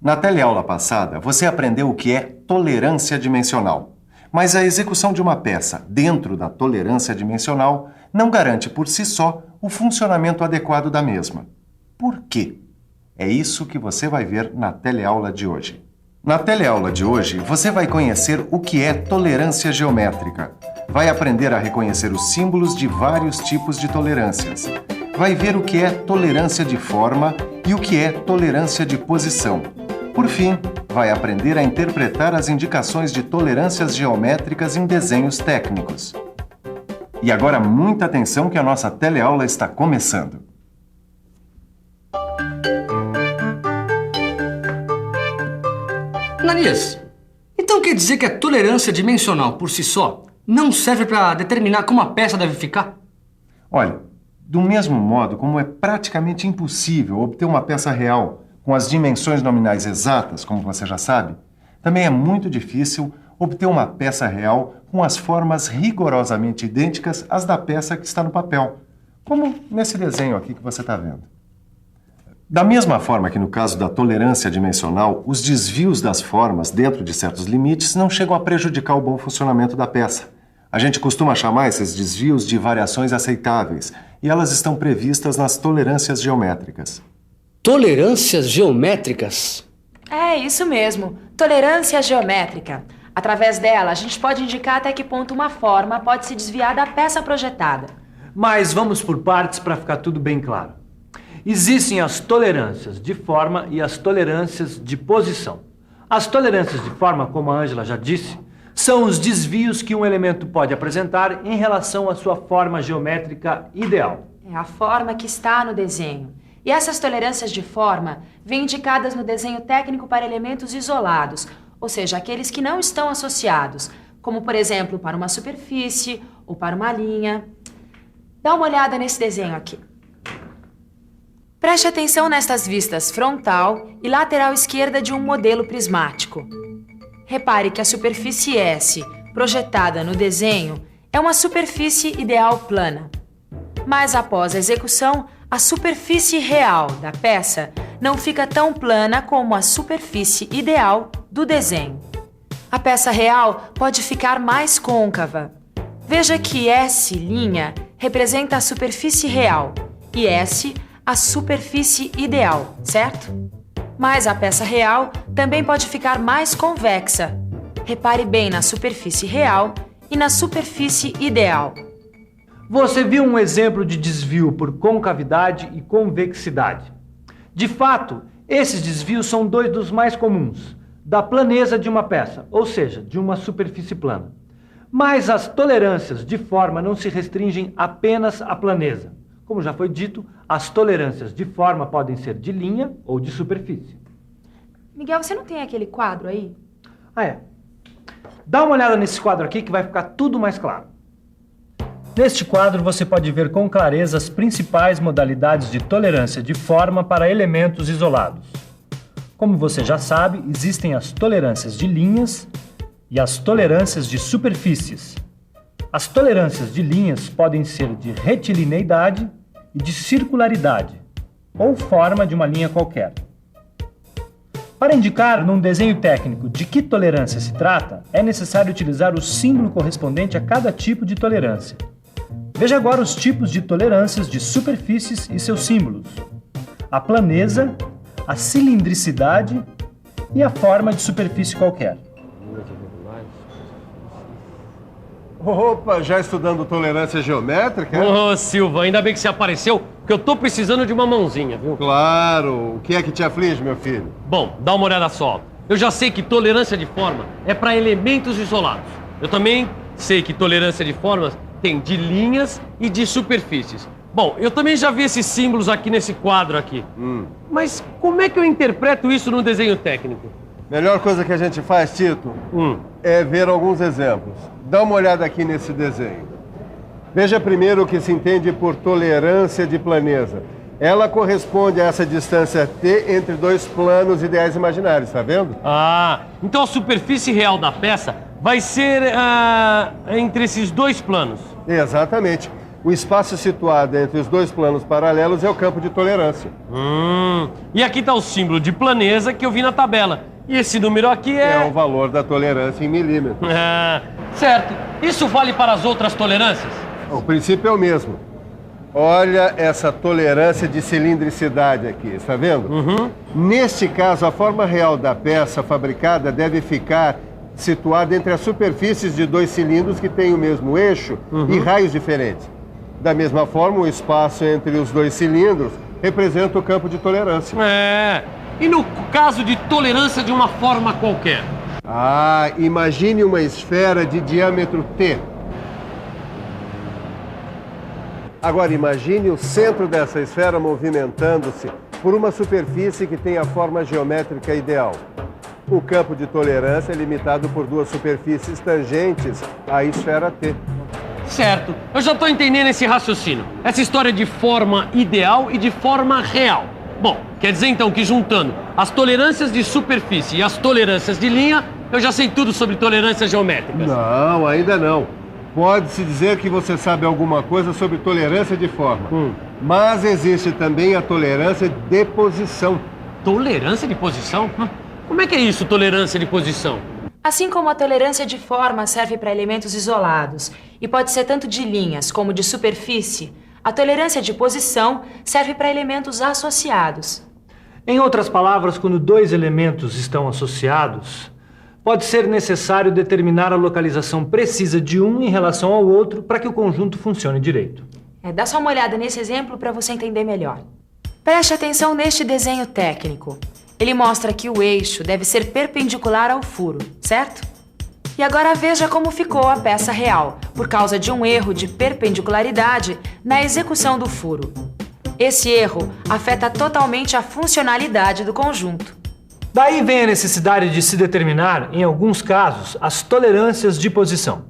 Na teleaula passada, você aprendeu o que é tolerância dimensional. Mas a execução de uma peça dentro da tolerância dimensional não garante por si só o funcionamento adequado da mesma. Por quê? É isso que você vai ver na teleaula de hoje. Na teleaula de hoje, você vai conhecer o que é tolerância geométrica. Vai aprender a reconhecer os símbolos de vários tipos de tolerâncias. Vai ver o que é tolerância de forma e o que é tolerância de posição. Por fim, vai aprender a interpretar as indicações de tolerâncias geométricas em desenhos técnicos. E agora muita atenção que a nossa teleaula está começando. Ananias, então quer dizer que a tolerância dimensional por si só não serve para determinar como a peça deve ficar? Olha, do mesmo modo como é praticamente impossível obter uma peça real com as dimensões nominais exatas, como você já sabe, também é muito difícil obter uma peça real com as formas rigorosamente idênticas às da peça que está no papel, como nesse desenho aqui que você está vendo. Da mesma forma que no caso da tolerância dimensional, os desvios das formas dentro de certos limites não chegam a prejudicar o bom funcionamento da peça. A gente costuma chamar esses desvios de variações aceitáveis, e elas estão previstas nas tolerâncias geométricas. Tolerâncias geométricas? É, isso mesmo. Tolerância geométrica. Através dela, a gente pode indicar até que ponto uma forma pode se desviar da peça projetada. Mas vamos por partes para ficar tudo bem claro. Existem as tolerâncias de forma e as tolerâncias de posição. As tolerâncias de forma, como a Ângela já disse, são os desvios que um elemento pode apresentar em relação à sua forma geométrica ideal. É a forma que está no desenho. E essas tolerâncias de forma vêm indicadas no desenho técnico para elementos isolados, ou seja, aqueles que não estão associados, como, por exemplo, para uma superfície ou para uma linha. Dá uma olhada nesse desenho aqui. Preste atenção nestas vistas frontal e lateral esquerda de um modelo prismático. Repare que a superfície S, projetada no desenho, é uma superfície ideal plana. Mas após a execução, a superfície real da peça não fica tão plana como a superfície ideal do desenho. A peça real pode ficar mais côncava. Veja que S' representa a superfície real e S a superfície ideal, certo? Mas a peça real também pode ficar mais convexa. Repare bem na superfície real e na superfície ideal. Você viu um exemplo de desvio por concavidade e convexidade. De fato, esses desvios são dois dos mais comuns, da planeza de uma peça, ou seja, de uma superfície plana. Mas as tolerâncias de forma não se restringem apenas à planeza. Como já foi dito, as tolerâncias de forma podem ser de linha ou de superfície. Miguel, você não tem aquele quadro aí? Ah, é. Dá uma olhada nesse quadro aqui que vai ficar tudo mais claro. Neste quadro você pode ver com clareza as principais modalidades de tolerância de forma para elementos isolados. Como você já sabe, existem as tolerâncias de linhas e as tolerâncias de superfícies. As tolerâncias de linhas podem ser de retilineidade e de circularidade, ou forma de uma linha qualquer. Para indicar num desenho técnico de que tolerância se trata, é necessário utilizar o símbolo correspondente a cada tipo de tolerância. Veja agora os tipos de tolerâncias de superfícies e seus símbolos: a planeza, a cilindricidade e a forma de superfície qualquer. Opa, já estudando tolerância geométrica? Ô, Silva, ainda bem que você apareceu, porque eu tô precisando de uma mãozinha, viu? Claro. O que é que te aflige, meu filho? Bom, dá uma olhada só. Eu já sei que tolerância de forma é para elementos isolados. Eu também sei que tolerância de formas tem de linhas e de superfícies. Bom, eu também já vi esses símbolos aqui nesse quadro aqui. Mas como é que eu interpreto isso no desenho técnico? Melhor coisa que a gente faz, Tito, é ver alguns exemplos. Dá uma olhada aqui nesse desenho. Veja primeiro o que se entende por tolerância de planeza. Ela corresponde a essa distância T entre dois planos ideais imaginários, tá vendo? Ah, então a superfície real da peça vai ser entre esses dois planos. Exatamente. O espaço situado entre os dois planos paralelos é o campo de tolerância. E aqui está o símbolo de planeza que eu vi na tabela. E esse número aqui É o valor da tolerância em milímetros. Certo. Isso vale para as outras tolerâncias? O princípio é o mesmo. Olha essa tolerância de cilindricidade aqui, está vendo? Neste caso, a forma real da peça fabricada deve ficar situada entre as superfícies de dois cilindros que têm o mesmo eixo e raios diferentes. Da mesma forma, o espaço entre os dois cilindros representa o campo de tolerância. E no caso de tolerância de uma forma qualquer? Imagine uma esfera de diâmetro T. Agora, imagine o centro dessa esfera movimentando-se por uma superfície que tem a forma geométrica ideal. O campo de tolerância é limitado por duas superfícies tangentes à esfera T. Certo. Eu já estou entendendo esse raciocínio. Essa história de forma ideal e de forma real. Bom, quer dizer então que juntando as tolerâncias de superfície e as tolerâncias de linha, eu já sei tudo sobre tolerâncias geométricas. Não, ainda não. Pode-se dizer que você sabe alguma coisa sobre tolerância de forma. Mas existe também a tolerância de posição. Tolerância de posição? Como é que é isso, tolerância de posição? Assim como a tolerância de forma serve para elementos isolados e pode ser tanto de linhas como de superfície, a tolerância de posição serve para elementos associados. Em outras palavras, quando dois elementos estão associados, pode ser necessário determinar a localização precisa de um em relação ao outro para que o conjunto funcione direito. Dá só uma olhada nesse exemplo para você entender melhor. Preste atenção neste desenho técnico. Ele mostra que o eixo deve ser perpendicular ao furo, certo? E agora veja como ficou a peça real, por causa de um erro de perpendicularidade na execução do furo. Esse erro afeta totalmente a funcionalidade do conjunto. Daí vem a necessidade de se determinar, em alguns casos, as tolerâncias de posição.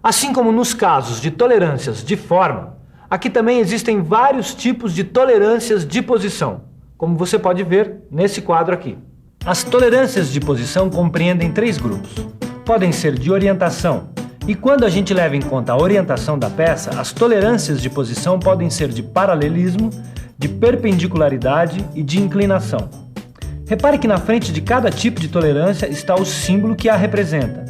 Assim como nos casos de tolerâncias de forma, aqui também existem vários tipos de tolerâncias de posição, como você pode ver nesse quadro aqui. As tolerâncias de posição compreendem 3 grupos. Podem ser de orientação, e quando a gente leva em conta a orientação da peça, as tolerâncias de posição podem ser de paralelismo, de perpendicularidade e de inclinação. Repare que na frente de cada tipo de tolerância está o símbolo que a representa.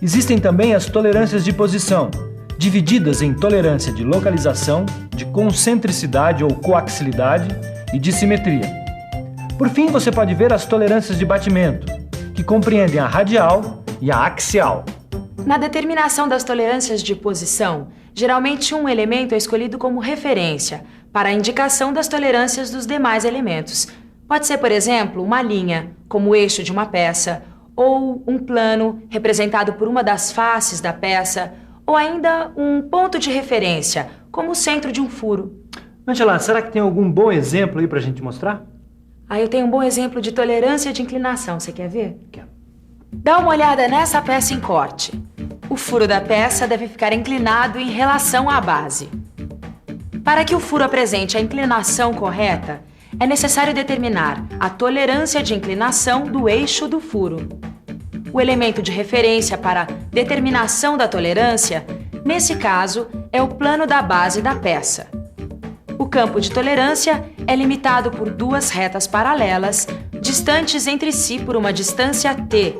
Existem também as tolerâncias de posição, divididas em tolerância de localização, de concentricidade ou coaxilidade e de simetria. Por fim, você pode ver as tolerâncias de batimento, que compreendem a radial e a axial. Na determinação das tolerâncias de posição, geralmente um elemento é escolhido como referência para a indicação das tolerâncias dos demais elementos. Pode ser, por exemplo, uma linha, como o eixo de uma peça, ou um plano, representado por uma das faces da peça, ou ainda um ponto de referência, como o centro de um furo. Angela, será que tem algum bom exemplo aí pra gente mostrar? Eu tenho um bom exemplo de tolerância de inclinação, você quer ver? Quero. Dá uma olhada nessa peça em corte. O furo da peça deve ficar inclinado em relação à base. Para que o furo apresente a inclinação correta, é necessário determinar a tolerância de inclinação do eixo do furo. O elemento de referência para determinação da tolerância, nesse caso, é o plano da base da peça. O campo de tolerância é limitado por 2 retas paralelas, distantes entre si por uma distância t,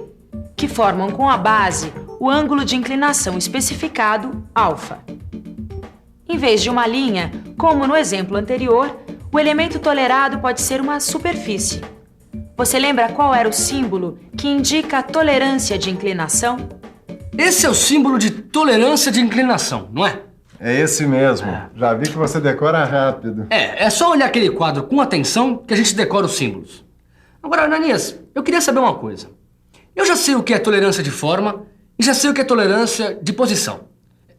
que formam com a base o ângulo de inclinação especificado, α. Em vez de uma linha, como no exemplo anterior, o elemento tolerado pode ser uma superfície. Você lembra qual era o símbolo que indica a tolerância de inclinação? Esse é o símbolo de tolerância de inclinação, não é? É esse mesmo. Já vi que você decora rápido. É só olhar aquele quadro com atenção que a gente decora os símbolos. Agora, Ananias, eu queria saber uma coisa. Eu já sei o que é tolerância de forma e já sei o que é tolerância de posição.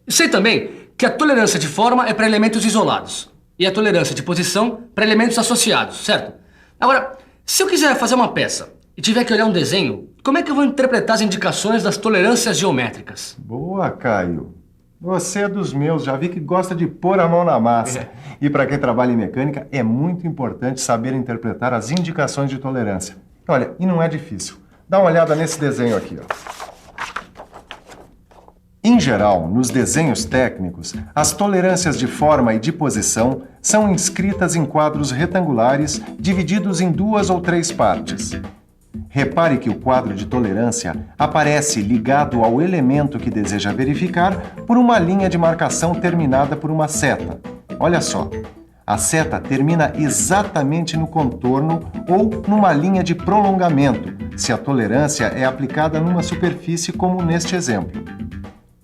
Sei também que a tolerância de forma é para elementos isolados e a tolerância de posição para elementos associados, certo? Agora, se eu quiser fazer uma peça e tiver que olhar um desenho, como é que eu vou interpretar as indicações das tolerâncias geométricas? Boa, Caio. Você é dos meus, já vi que gosta de pôr a mão na massa. E para quem trabalha em mecânica, é muito importante saber interpretar as indicações de tolerância. Olha, e não é difícil. Dá uma olhada nesse desenho aqui, ó. Em geral, nos desenhos técnicos, as tolerâncias de forma e de posição são inscritas em quadros retangulares divididos em 2 ou 3 partes. Repare que o quadro de tolerância aparece ligado ao elemento que deseja verificar por uma linha de marcação terminada por uma seta. Olha só, a seta termina exatamente no contorno ou numa linha de prolongamento, se a tolerância é aplicada numa superfície como neste exemplo.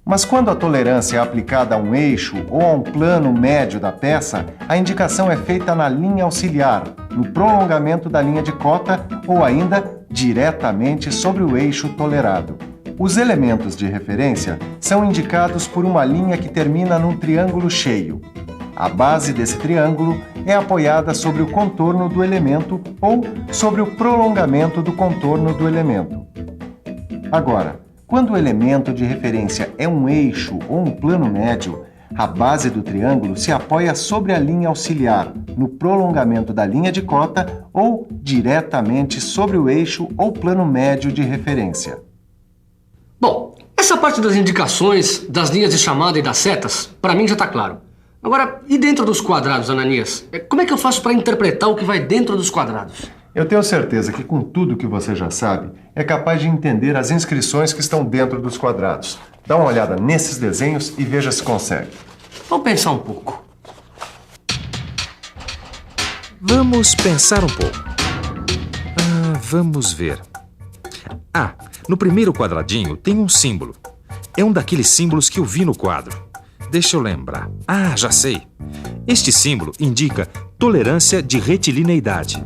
Mas quando a tolerância é aplicada a um eixo ou a um plano médio da peça, a indicação é feita na linha auxiliar, no prolongamento da linha de cota ou ainda diretamente sobre o eixo tolerado. Os elementos de referência são indicados por uma linha que termina num triângulo cheio. A base desse triângulo é apoiada sobre o contorno do elemento ou sobre o prolongamento do contorno do elemento. Agora, quando o elemento de referência é um eixo ou um plano médio, a base do triângulo se apoia sobre a linha auxiliar, no prolongamento da linha de cota ou diretamente sobre o eixo ou plano médio de referência. Bom, essa parte das indicações, das linhas de chamada e das setas, para mim já está claro. Agora, e dentro dos quadrados, Ananias? Como é que eu faço para interpretar o que vai dentro dos quadrados? Eu tenho certeza que com tudo que você já sabe, é capaz de entender as inscrições que estão dentro dos quadrados. Dá uma olhada nesses desenhos e veja se consegue. Vamos pensar um pouco. Vamos pensar um pouco. Vamos ver. No primeiro quadradinho tem um símbolo. É um daqueles símbolos que eu vi no quadro. Deixa eu lembrar. Já sei. Este símbolo indica tolerância de retilineidade.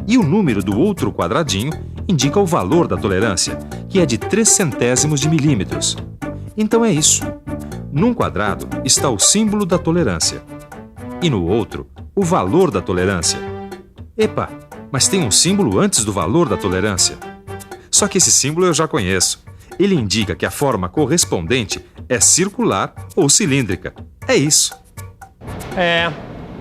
E o número do outro quadradinho indica o valor da tolerância, que é de 0,03 de milímetros. Então é isso. Num quadrado está o símbolo da tolerância. E no outro, o valor da tolerância. Epa, mas tem um símbolo antes do valor da tolerância. Só que esse símbolo eu já conheço. Ele indica que a forma correspondente é circular ou cilíndrica. É isso.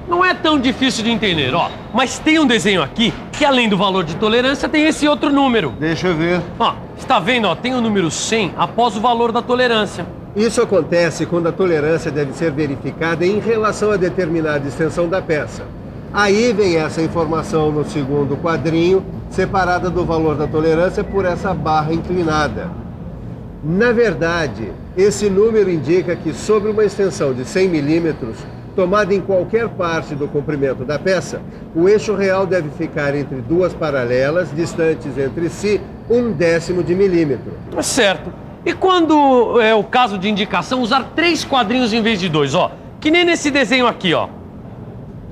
Não é tão difícil de entender, mas tem um desenho aqui que além do valor de tolerância tem esse outro número. Deixa eu ver. Está vendo, tem o número 100 após o valor da tolerância. Isso acontece quando a tolerância deve ser verificada em relação a determinada extensão da peça. Aí vem essa informação no segundo quadrinho, separada do valor da tolerância por essa barra inclinada. Na verdade, esse número indica que sobre uma extensão de 100 milímetros, tomada em qualquer parte do comprimento da peça, o eixo real deve ficar entre 2 paralelas, distantes entre si 1/10 de milímetro. Certo. E quando é o caso de indicação, usar 3 quadrinhos em vez de 2, que nem nesse desenho aqui,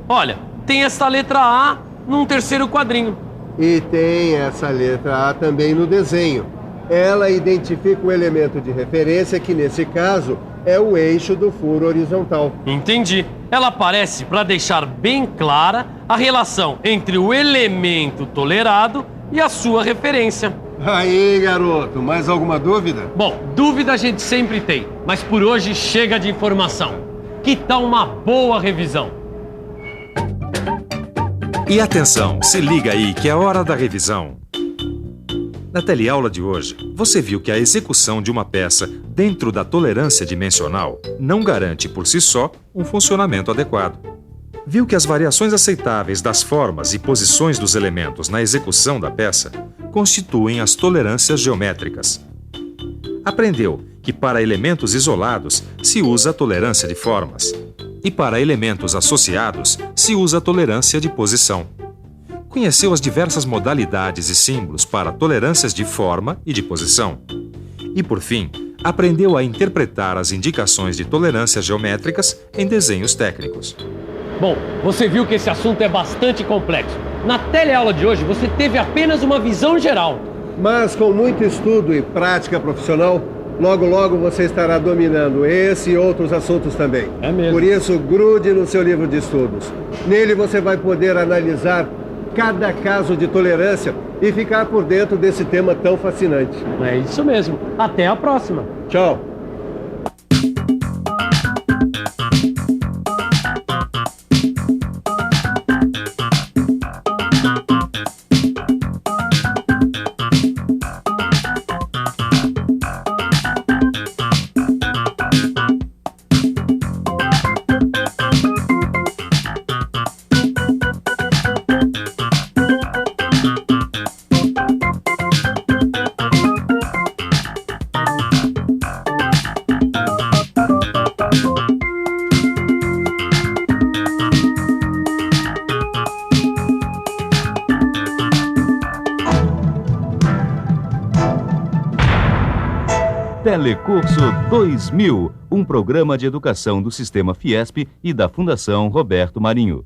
Olha, tem essa letra A num terceiro quadrinho. E tem essa letra A também no desenho. Ela identifica o elemento de referência, que nesse caso é o eixo do furo horizontal. Entendi. Ela aparece para deixar bem clara a relação entre o elemento tolerado e a sua referência. Aí, garoto, mais alguma dúvida? Bom, dúvida a gente sempre tem, mas por hoje chega de informação. Que tal uma boa revisão? E atenção, se liga aí que é hora da revisão. Na teleaula de hoje, você viu que a execução de uma peça dentro da tolerância dimensional não garante por si só um funcionamento adequado. Viu que as variações aceitáveis das formas e posições dos elementos na execução da peça constituem as tolerâncias geométricas. Aprendeu que para elementos isolados se usa a tolerância de formas e para elementos associados se usa a tolerância de posição. Conheceu as diversas modalidades e símbolos para tolerâncias de forma e de posição. E, por fim, aprendeu a interpretar as indicações de tolerâncias geométricas em desenhos técnicos. Bom, você viu que esse assunto é bastante complexo. Na teleaula de hoje, você teve apenas uma visão geral. Mas com muito estudo e prática profissional, logo logo você estará dominando esse e outros assuntos também. É mesmo. Por isso, grude no seu livro de estudos. Nele você vai poder analisar cada caso de tolerância e ficar por dentro desse tema tão fascinante. É isso mesmo. Até a próxima. Tchau. Telecurso 2000, um programa de educação do Sistema Fiesp e da Fundação Roberto Marinho.